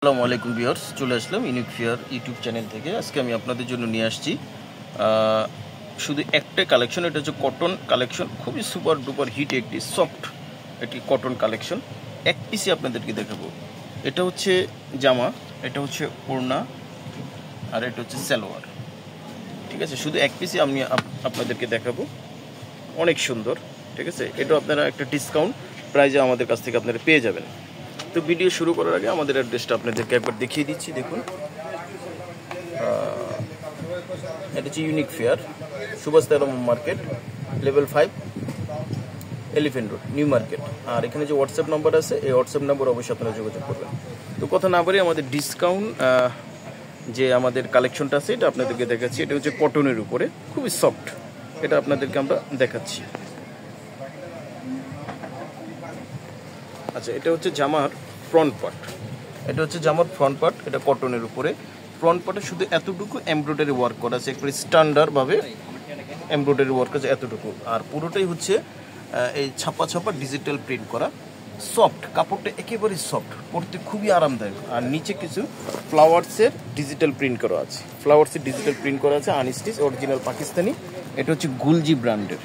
আসসালামু আলাইকুম ভিউয়ার্স, চলে আসলাম ইউনিক ফেয়ার ইউটিউব চ্যানেল থেকে। আজকে আমি আপনাদের জন্য নিয়ে আসছি শুধু একটা কালেকশন। এটা হচ্ছে কটন কালেকশন, খুবই সুপার ডুপার হিট একটি সফট একটি কটন কালেকশন। এক পিসে আপনাদেরকে দেখাবো। এটা হচ্ছে জামা, এটা হচ্ছে ওড়না, আর এটা হচ্ছে সালোয়ার। ঠিক আছে, শুধু এক পিসে আমি আপনাদেরকে দেখাবো। অনেক সুন্দর, ঠিক আছে। এটা আপনারা একটা ডিসকাউন্ট প্রাইজে আমাদের কাছ থেকে আপনারা পেয়ে যাবেন। তো ভিডিও শুরু করার আগে আমাদের অ্যাড্রেসটা আপনাদেরকে একবার দেখিয়ে দিচ্ছি। দেখুন, এটা হচ্ছে unique fair, Subhash market, level 5, elephant road, new market. আর এখানে যে হোয়াটসঅ্যাপ নাম্বার আছে, এই হোয়াটসঅ্যাপ নাম্বার অবশ্যই আপনারা যোগাযোগ করবেন। তো কথা না বলে আমাদের ডিসকাউন্ট যে আমাদের কালেকশনটা আছে এটা আপনাদেরকে দেখাচ্ছি। এটা হচ্ছে কটনের উপরে, খুবই সফট। এটা আপনাদেরকে আমরা দেখাচ্ছি। আচ্ছা, এটা হচ্ছে জামার ফ্রন্ট পার্ট। এটা হচ্ছে জামার ফ্রন্ট পার্ট, এটা কটনের উপরে। ফ্রন্ট পার্টে শুধু এতটুকু এমব্রয়ডারি ওয়ার্ক করা আছে, একবারে স্ট্যান্ডার্ডভাবে এমব্রয়ডারি ওয়ার্ক আছে এতটুকু। আর পুরোটাই হচ্ছে এই ছাপা ছাপা ডিজিটাল প্রিন্ট করা। সফট কাপড়টা, একেবারে সফট, পরতে খুবই আরামদায়ক। আর নিচে কিছু ফ্লাওয়ার্সের ডিজিটাল প্রিন্ট করা আছে, ফ্লাওয়ার্সের ডিজিটাল প্রিন্ট করা আছে, আনস্টিচ, অরিজিনাল পাকিস্তানি। এটা হচ্ছে গুলজি ব্র্যান্ডের।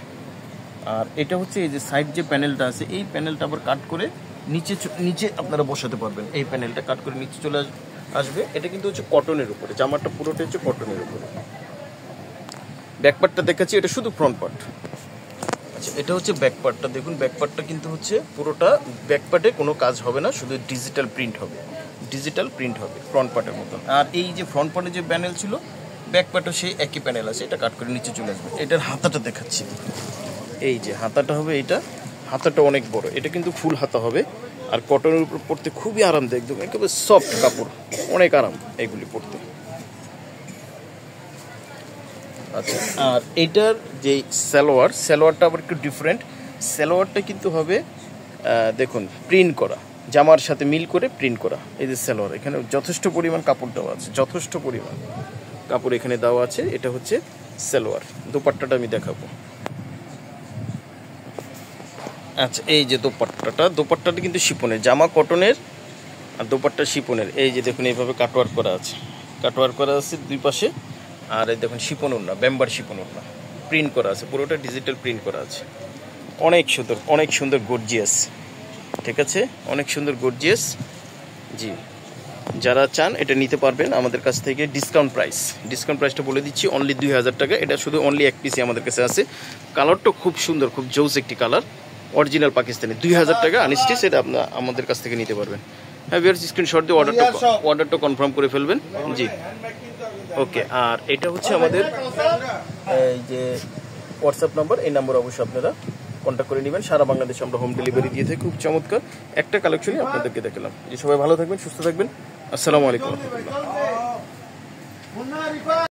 আর এটা হচ্ছে এই যে সাইড যে প্যানেলটা আছে, এই প্যানেলটা আবার কাট করে নিচে আপনারা বসাতে পারবেন। এই প্যানেলটা কাট করে নিচে চলে আসবে। এটা কিন্তু হচ্ছে কটনের উপরে, জামাটা পুরোটা হচ্ছে কটনের উপরে। ব্যাকপার্টটা দেখাচ্ছি, এটা শুধু ফ্রন্ট পার্ট। আচ্ছা, এটা হচ্ছে ব্যাকপার্টটা। দেখুন, ব্যাকপার্টটা কিন্তু হচ্ছে পুরোটা, ব্যাকপার্টে কোনো কাজ হবে না, শুধু ডিজিটাল প্রিন্ট হবে, ডিজিটাল প্রিন্ট হবে ফ্রন্ট পার্টের মতন। আর এই যে ফ্রন্ট পার্টে যে প্যানেল ছিল, ব্যাকপার্টও সেই একই প্যানেল আছে, এটা কাট করে নিচে চলে আসবে। এটার হাতাটা দেখাচ্ছি। এই যে হাতাটা হবে, এটা হাতাটা অনেক বড়, এটা কিন্তু ফুল হাতা হবে। আর কটনের উপর পরতে খুবই আরামদায়ক, একদম একেবারে সফট কাপড়, অনেক আরাম এগুলি পরতে। আচ্ছা, আর এটার যে সালোয়ারটা আবার একটু ডিফারেন্ট। সালোয়ারটা কিন্তু হবে দেখুন প্রিন্ট করা, জামার সাথে মিল করে প্রিন্ট করা। এই যে সালোয়ার, এখানে যথেষ্ট পরিমাণ কাপড় দেওয়া আছে, যথেষ্ট পরিমাণ কাপড় এখানে দেওয়া আছে। এটা হচ্ছে সালোয়ার। দোপাট্টাটা আমি দেখাবো। আচ্ছা, এই যে দোপাট্টাটা কিন্তু শিপনের, জামা কটনের আর দোপাট্টা শিপনের। এই যে দেখুন, এইভাবে কাটওয়ার্ক করা আছে, কাটওয়ার্ক করা আছে দুই পাশে। আর এই দেখুন শিপন ওড়না, বেম্বার শিপন ওড়না, প্রিন্ট করা আছে, পুরোটা ডিজিটাল প্রিন্ট করা আছে। অনেক সুন্দর, অনেক সুন্দর গর্জিয়াস, ঠিক আছে, অনেক সুন্দর গর্জিয়াস। জি, যারা চান এটা নিতে পারবেন আমাদের কাছ থেকে। ডিসকাউন্ট প্রাইসটা বলে দিচ্ছি, অনলি 2000 টাকা। এটা শুধু অনলি এক পিসই আমাদের কাছে আছে। কালারটা খুব সুন্দর, খুব জোস একটি কালার, অরিজিনাল পাকিস্তানি। 2000 টাকা আনস্টিচ, এটা আপনার আমাদের কাছ থেকে নিতে পারবেন। হ্যাঁ ভিউয়ার্স, স্ক্রিনশট দিয়ে অর্ডারটা কনফার্ম করে ফেলবেন। জি, ওকে। আর এটা হচ্ছে আমাদের এই যে হোয়াটসঅ্যাপ নাম্বার, এই নাম্বার অবশ্যই আপনারা কন্ট্যাক্ট করে নেবেন। সারা বাংলাদেশে আমরা হোম ডেলিভারি দিয়ে থাকি। খুব চমৎকার একটা কালেকশনই আপনাদেরকে দেখালাম। যে সবাই ভালো থাকবেন, সুস্থ থাকবেন। আসসালামু আলাইকুম।